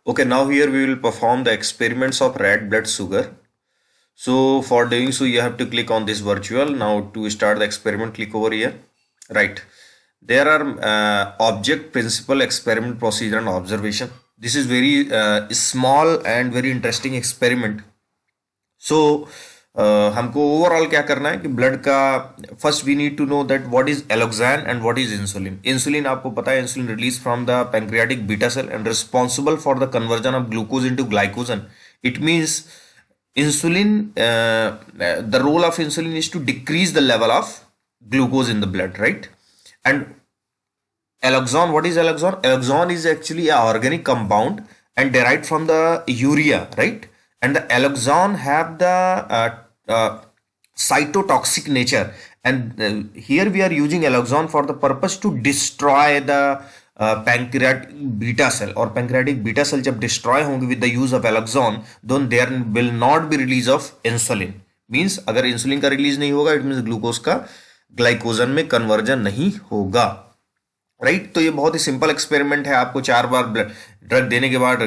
Okay, now here we will perform the experiments of red blood sugar. So for doing so, you have to click on this virtual. Now to start the experiment, click over here. Right. There are object, principle, experiment, procedure and observation. This is very small and very interesting experiment. सो हमको overall क्या करना है कि blood का first we need to know that what is alloxan and what is insulin. Insulin आपको पता है, insulin release from the pancreatic beta cell and responsible for the conversion of glucose into glycogen. It means insulin the role of insulin is to decrease the level of glucose in the blood, right? And alloxan, what is alloxan? Alloxan is actually a organic compound and derived from the urea, right? And the alloxan have the cytotoxic nature, and here we are using alloxan for the purpose to destroy the pancreatic beta cell. और pancreatic beta cell जब destroy होंगे with the use of alloxan, then there will not be release of insulin. Means अगर insulin का release नहीं होगा, it means glucose का glycogen में conversion नहीं होगा, राइट? तो ये बहुत ही सिंपल एक्सपेरिमेंट है. आपको 4 बार ड्रग देने के बाद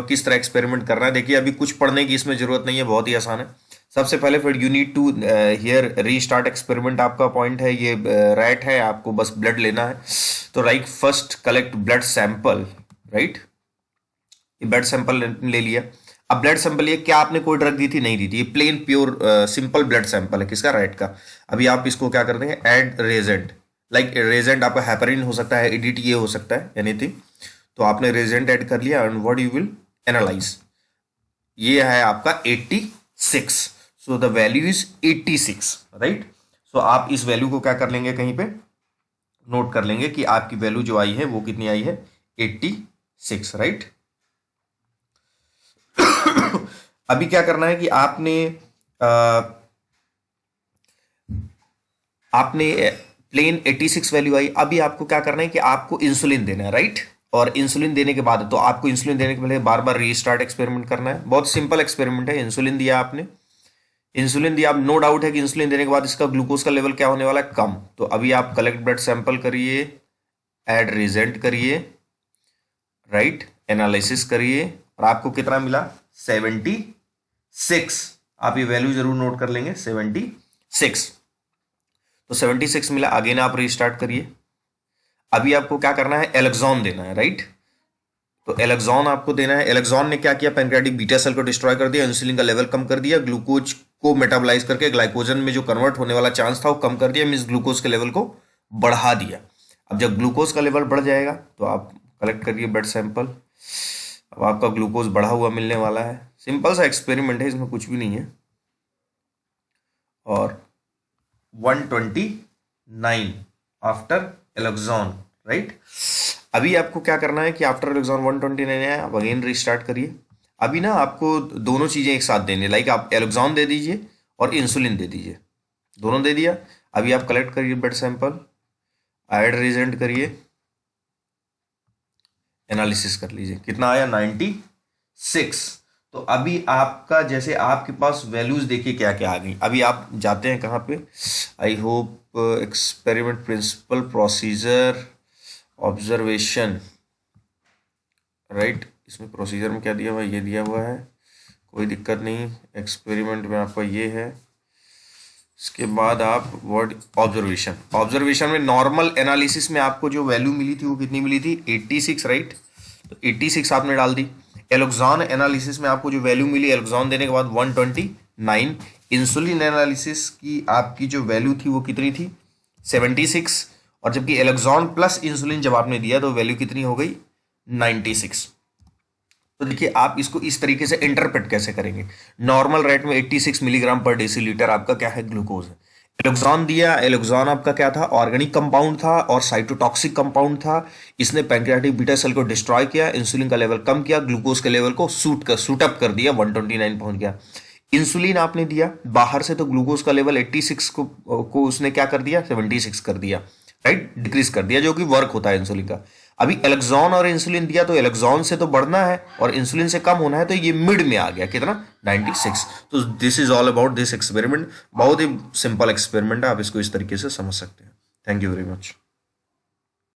किस तरह एक्सपेरिमेंट करना है, देखिए अभी कुछ पढ़ने की इसमें जरूरत नहीं है, बहुत ही आसान है. सबसे पहले फिर you need to here restart experiment. आपका पॉइंट है ये रैट है, आपको बस ब्लड लेना है. तो right, first collect blood sample, right? ये ब्लड सैंपल ले लिया. अब ब्लड सैंपल ये क्या आपने कोई ड्रग दी थी? नहीं दी थी. ये plain pure simple blood sample है. किसका? रैट का. अभी आप इसको क्या कर देंगे? Add Regent. लाइक रेजेंट आपका हेपरिन हो सकता है, एडिट ये हो सकता है, एनीथिंग. तो आपने रेजेंट ऐड कर लिया and what you will analyze. ये है आपका 86. So the value is 86, right? So आप इस वैल्यू को क्या कर लेंगे, कहीं पे नोट कर लेंगे कि आपकी वैल्यू जो आई है वो कितनी आई है? 86, राइट? अभी क्या करना है कि आपने प्लेन 86 वैल्यू आई. अभी आपको क्या करना है कि आपको इंसुलिन देना है, राइट? और इंसुलिन देने के बाद तो आपको इंसुलिन देने के पहले बार बार रीस्टार्ट एक्सपेरिमेंट करना है. बहुत सिंपल एक्सपेरिमेंट है. इंसुलिन दिया आपने, इंसुलिन दिया, अब नो डाउट है कि इंसुलिन देने के बाद इसका ग्लूकोज का लेवल क्या होने वाला है? कम. तो अभी आप कलेक्ट ब्लड सैंपल करिए, एड रिजेंट करिए, राइट? एनालिसिस करिए और आपको कितना मिला? 76. आप ये वैल्यू जरूर नोट कर लेंगे, 76. तो 76 मिला. अगेन आप रीस्टार्ट करिए. अभी आपको क्या करना है? एलॉक्सॉन देना है, राइट? तो एलॉक्सॉन आपको देना है. एलॉक्सॉन ने क्या किया? पैंक्रियाटिक बीटा सेल को डिस्ट्रॉय कर दिया, इंसुलिन का लेवल कम कर दिया, ग्लूकोज को मेटाबोलाइज करके ग्लाइकोजन में जो कन्वर्ट होने वाला चांस था वो कम कर दिया, मींस ग्लूकोज के लेवल को बढ़ा दिया. अब जब ग्लूकोज का लेवल बढ़ जाएगा तो आप कलेक्ट करिए ब्लड सैंपल. अब आपका ग्लूकोज बढ़ा हुआ मिलने वाला है. सिंपल सा एक्सपेरिमेंट है, इसमें कुछ भी नहीं है. और 129 आफ्टर एलॉक्सॉन, राइट? अभी आपको क्या करना है कि आफ्टर एलॉक्सॉन 129 है, आप अगेन रीस्टार्ट करिए. अभी ना आपको दोनों चीज़ें एक साथ देनी है. लाइक आप एलॉक्सॉन दे दीजिए और इंसुलिन दे दीजिए, दोनों दे दिया. अभी आप कलेक्ट करिए ब्लड सैंपल, एड रिजेंट करिए, एनालिसिस कर लीजिए. कितना आया? 96. तो अभी आपका जैसे आपके पास वैल्यूज देखिए क्या क्या आ गई. अभी आप जाते हैं कहाँ पे? I hope experiment, principle, procedure, observation, right? इसमें प्रोसीजर में क्या दिया हुआ है? ये दिया हुआ है, कोई दिक्कत नहीं. एक्सपेरिमेंट में आपका ये है. इसके बाद आप वर्ड ऑब्जर्वेशन. ऑब्जर्वेशन में नॉर्मल एनालिसिस में आपको जो वैल्यू मिली थी वो कितनी मिली थी? 86, राइट? तो 86 आपने डाल दी. एलॉक्सॉन एनालिसिस में आपको जो वैल्यू मिली एलॉक्सॉन देने के बाद 129. इंसुलिन एनालिसिस की आपकी जो वैल्यू थी वो कितनी थी? 76. और जबकि एलॉक्सॉन प्लस इंसुलिन जब आपने दिया तो वैल्यू कितनी हो गई? 96. तो देखिए आप इसको इस तरीके से इंटरप्रेट कैसे करेंगे. नॉर्मल रेट में 86 मिलीग्राम पर डेसीलीटर आपका क्या है? ग्लूकोज है. एलॉक्सॉन दिया, एलॉक्सॉन आपका क्या था? ऑर्गेनिक कंपाउंड था और साइटोटॉक्सिक कंपाउंड था. इसने पैंक्रियाटिक बीटा सेल को डिस्ट्रॉय किया, इंसुलिन का लेवल कम किया, ग्लूकोज के लेवल को सूट अप कर दिया, 129 पहुंच गया. इंसुलिन आपने दिया बाहर से तो ग्लूकोज का लेवल 86 को उसने क्या कर दिया? 76 कर दिया, राइट? डिक्रीज कर दिया, जो कि वर्क होता है इंसुलिन का. अभी एलॉक्सॉन और इंसुलिन दिया तो एलॉक्सॉन से तो बढ़ना है और इंसुलिन से कम होना है, तो ये मिड में आ गया. कितना? 96. तो this is all about this experiment. बहुत ही सिंपल एक्सपेरिमेंट है, आप इसको इस तरीके से समझ सकते हैं. Thank you very much.